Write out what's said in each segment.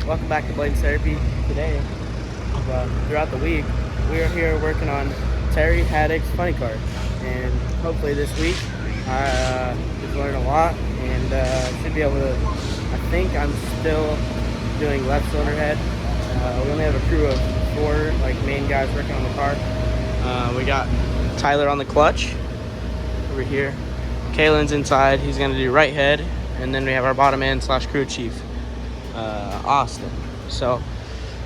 Welcome back to Blaynes Therapy. Today, throughout the week, we are here working on Terry Haddock's funny car, and hopefully this week we've learned a lot and should be able to. I think I'm still doing left cylinder head. We only have a crew of 4 main guys working on the car. We got Tyler on the clutch over here. Kalen's inside. He's gonna do right head, and then we have our bottom man / crew chief, Austin. So,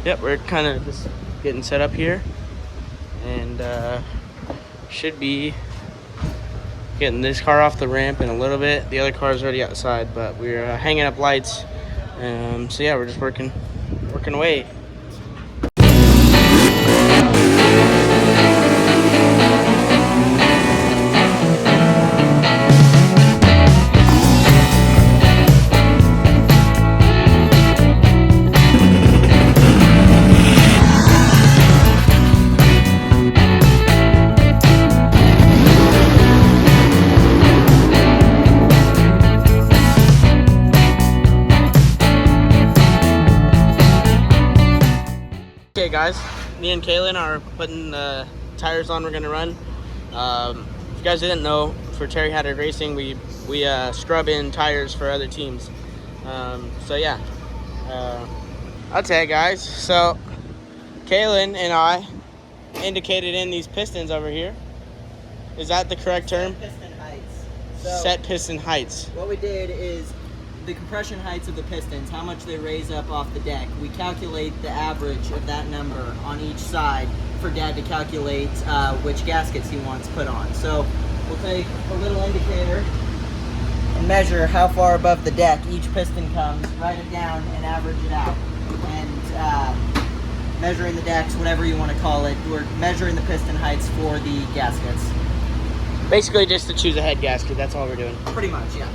yep, we're kind of just getting set up here, and should be getting this car off the ramp in a little bit. The other car is already outside, but we're hanging up lights. So yeah, we're just working away. Okay guys, me and Kalen are putting the tires on we're gonna run. If you guys didn't know, for Terry Haddock Racing, we scrub in tires for other teams. So yeah, I'll tell you guys. So Kalen and I indicated in these pistons over here. Is that the correct term? Set piston heights. Set piston heights. What we did is the compression heights of the pistons, how much they raise up off the deck. We calculate the average of that number on each side for Dad to calculate which gaskets he wants put on. So we'll take a little indicator and measure how far above the deck each piston comes, write it down, and average it out. And measuring the decks, whatever you want to call it, we're measuring the piston heights for the gaskets. Basically just to choose a head gasket, that's all we're doing. Pretty much, yeah.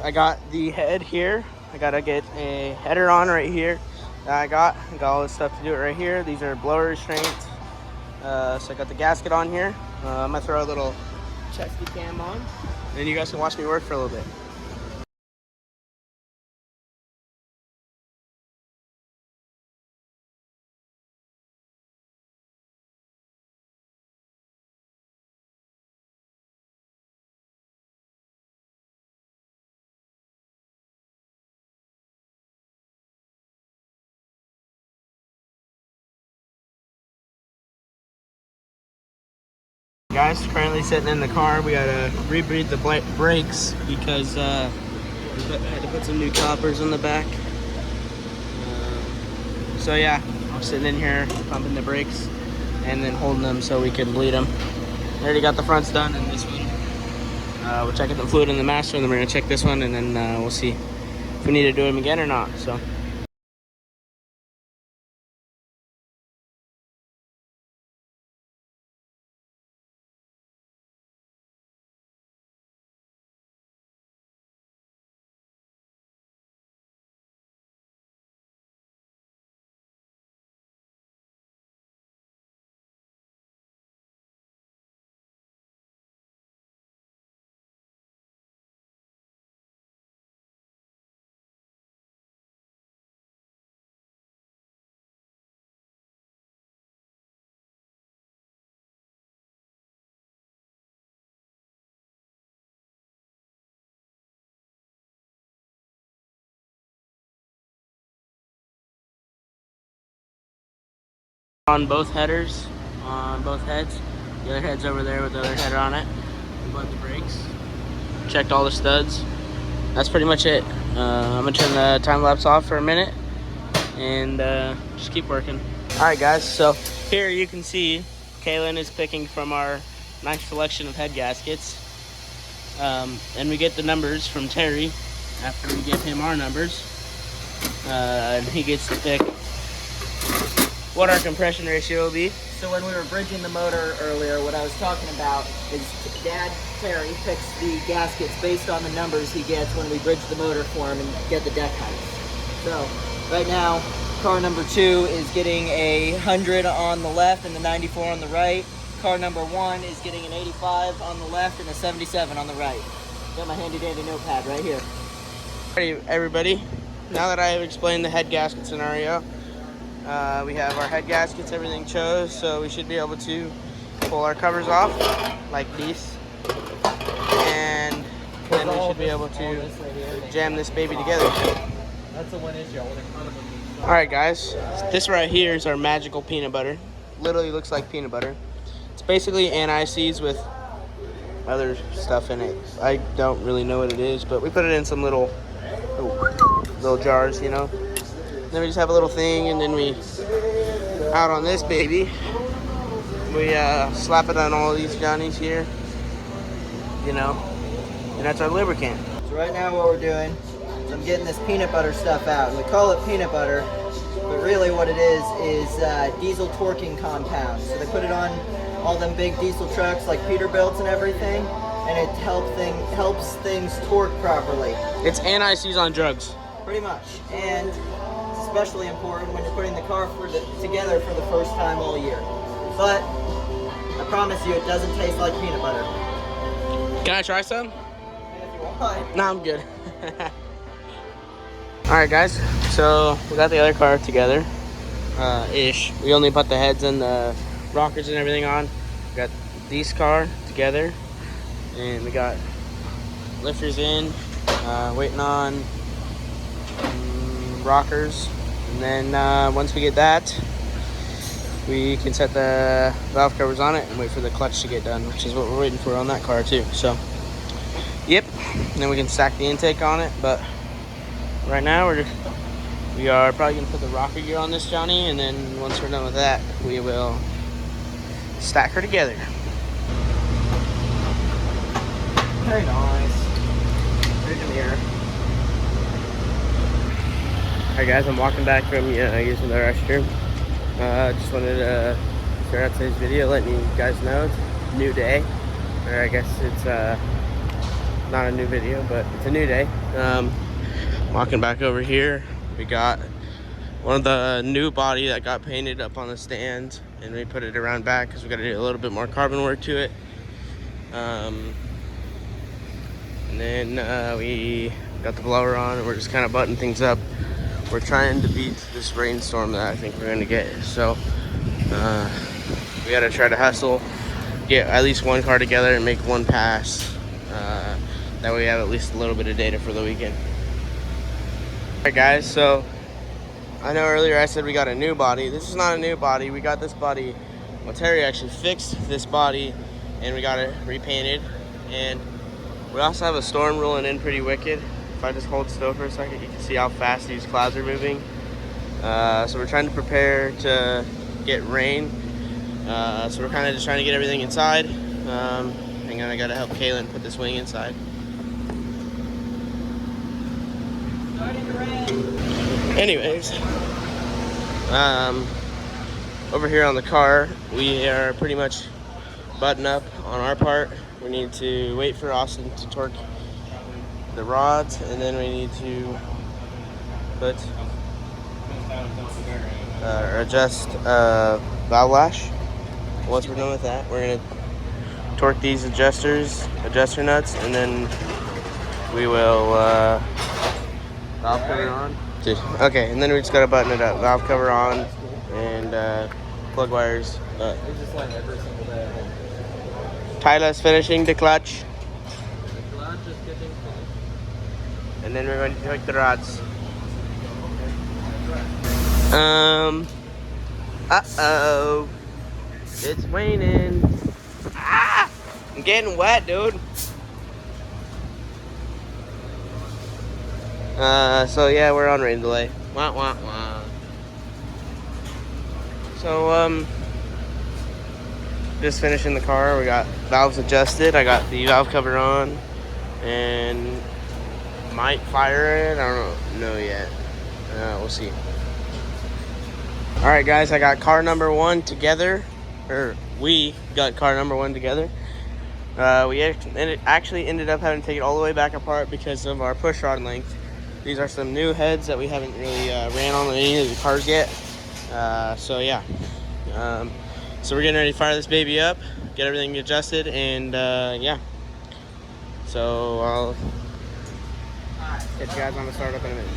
I got the head here. I gotta get a header on right here. I got all this stuff to do it right here. These are blower restraints. So I got the gasket on here. I'm gonna throw a little chesty cam on, and then you guys can watch me work for a little bit. Guys, currently sitting in the car. We gotta rebreathe the brakes because we had to put some new coppers on the back. So yeah, I'm sitting in here pumping the brakes and then holding them so we can bleed them. I already got the fronts done, and this one we're checking the fluid in the master, and then we're gonna check this one, and then we'll see if we need to do them again or not. So. On both headers, on both heads. The other head's over there with the other header on it. We bled the brakes, checked all the studs. That's pretty much it. I'm gonna turn the time lapse off for a minute and just keep working. All right, guys. So here you can see Kalen is picking from our nice selection of head gaskets, and we get the numbers from Terry after we give him our numbers, and he gets to pick what our compression ratio will be. So when we were bridging the motor earlier, what I was talking about is Dad, Terry, picks the gaskets based on the numbers he gets when we bridge the motor for him and get the deck height. So right now, car number 2 is getting a 100 on the left and the 94 on the right. Car number 1 is getting an 85 on the left and a 77 on the right. Got my handy dandy notepad right here. Alrighty, everybody. now that I have explained the head gasket scenario, we have our head gaskets, everything chose, so we should be able to pull our covers off like these, and then we should be able to jam this baby together. That's the one issue. Alright guys, this right here is our magical peanut butter. Literally looks like peanut butter. It's basically anti-seize with other stuff in it. I don't really know what it is, but we put it in some little jars, you know. Then we just have a little thing, and then we, out on this baby, we slap it on all these Johnnies here, you know, and that's our lubricant. So right now what we're doing is I'm getting this peanut butter stuff out, and we call it peanut butter, but really what it is diesel torquing compound. So they put it on all them big diesel trucks like Peterbilt's and everything, and it helps things torque properly. It's anti-seize on drugs. Pretty much, and it's especially important when you're putting the car together for the first time all year. But I promise you, it doesn't taste like peanut butter. Can I try some? If you want. No, I'm good. Alright guys, so we got the other car together, ish. We only put the heads and the rockers and everything on. We got this car together, and we got lifters in, waiting on rockers, and then once we get that, we can set the valve covers on it and wait for the clutch to get done, which is what we're waiting for on that car too. So yep, and then we can stack the intake on it. But right now we are probably gonna put the rocker gear on this Johnny, and then once we're done with that, we will stack her together. Very nice. Very good here. Alright guys, I'm walking back from using the restroom. Just wanted to start out today's video letting you guys know it's a new day. Or I guess it's not a new video, but it's a new day. Walking back over here, we got one of the new body that got painted up on the stand, and we put it around back because we got to do a little bit more carbon work to it. And then we got the blower on, and we're just kind of buttoning things up. We're trying to beat this rainstorm that I think we're gonna get. So we gotta try to hustle, get at least one car together and make one pass. That way we have at least a little bit of data for the weekend. Alright guys, so I know earlier I said we got a new body. This is not a new body. We got this body, well, Terry actually fixed this body and we got it repainted. And we also have a storm rolling in pretty wicked. If I just hold still for a second, you can see how fast these clouds are moving. So we're trying to prepare to get rain. So we're kind of just trying to get everything inside. Hang on, I gotta help Kaylin put this wing inside. Anyways, over here on the car, we are pretty much buttoned up on our part. We need to wait for Austin to torque the rods, and then we need to put or adjust valve lash. Once we're done with that, we're gonna torque these adjuster nuts, and then we will valve cover on. Okay, and then we just gotta button it up. Valve cover on and plug wires. Tyler's finishing the clutch. And then we're going to take the rods. Uh-oh. It's raining. Ah! I'm getting wet, dude. So yeah, we're on rain delay. Wah, wah, wah. So, just finishing the car. We got valves adjusted. I got the valve cover on. And might fire it. I don't know yet. We'll see. Alright guys, I got car number one together. Or we got car number one together. We actually ended up having to take it all the way back apart because of our push rod length. These are some new heads that we haven't really ran on any of the cars yet. So yeah. So we're getting ready to fire this baby up, get everything adjusted, and yeah. So I'll Catch you guys on the startup in a minute.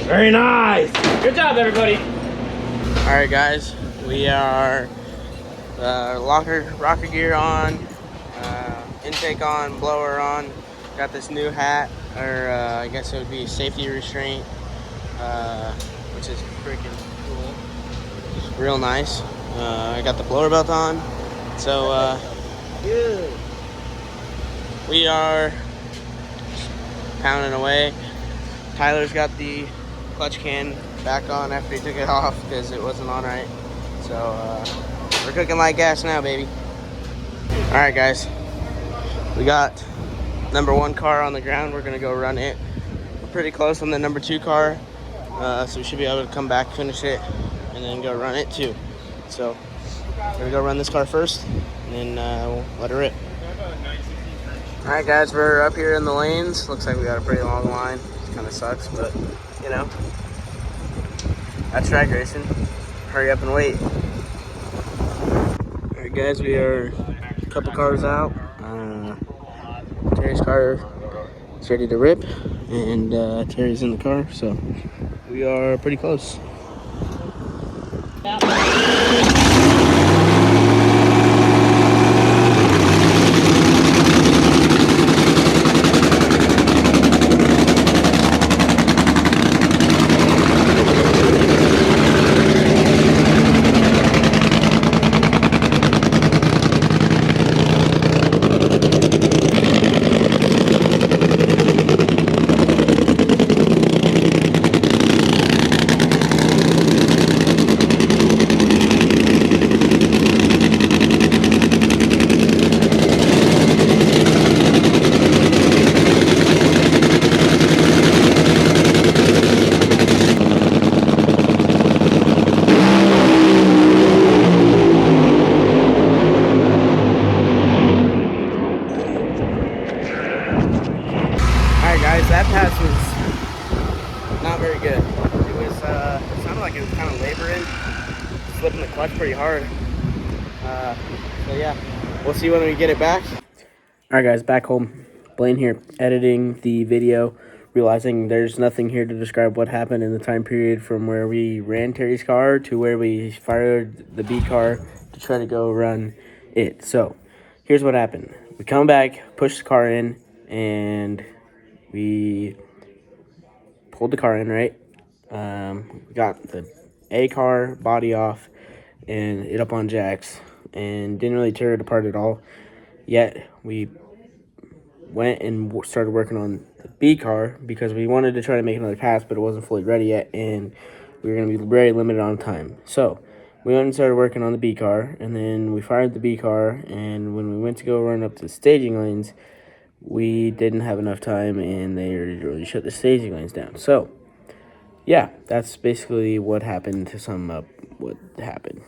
Very nice. Good job, everybody. All right, guys, we are rocker gear on, intake on, blower on. Got this new hat, or I guess it would be safety restraint, which is freaking cool. It's real nice. I got the blower belt on, so we are pounding away. Tyler's got the clutch can back on after he took it off because it wasn't on right. So we're cooking like gas now, baby. All right, guys, we got number 1 car on the ground. We're gonna go run it. We're pretty close on the number 2 car, so we should be able to come back, finish it, and then go run it too. So we're gonna go run this car first, and then we'll let her rip. All right, guys, we're up here in the lanes. Looks like we got a pretty long line. Kind of sucks, but you know, that's track racing. Hurry up and wait. All right, guys, we are a couple cars out. Terry's car is ready to rip, and Terry's in the car, so we are pretty close. That pass was not very good. It sounded like it was kind of laboring, slipping the clutch pretty hard. So yeah, we'll see when we get it back. All right, guys, back home. Blaine here, editing the video, realizing there's nothing here to describe what happened in the time period from where we ran Terry's car to where we fired the B car to try to go run it. So here's what happened. We come back, push the car in, and we pulled the car in, right? We got the A car body off and it up on jacks and didn't really tear it apart at all. Yet we went and started working on the B car because we wanted to try to make another pass, but it wasn't fully ready yet, and we were going to be very limited on time. So we went and started working on the B car, and then we fired the B car, and when we went to go run up to the staging lanes, we didn't have enough time and they really shut the staging lanes down. So, yeah, that's basically what happened to sum up what happened.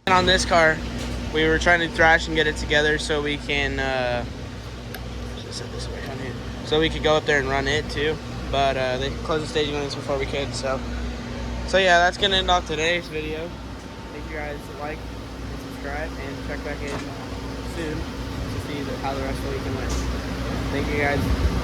On this car, we were trying to thrash and get it together so we can just set this way on here, so we could go up there and run it too. But they closed the staging lanes before we could. So yeah, that's gonna end off today's video. Make you guys like and subscribe and check back in soon to see how the rest of the weekend went. Thank you guys.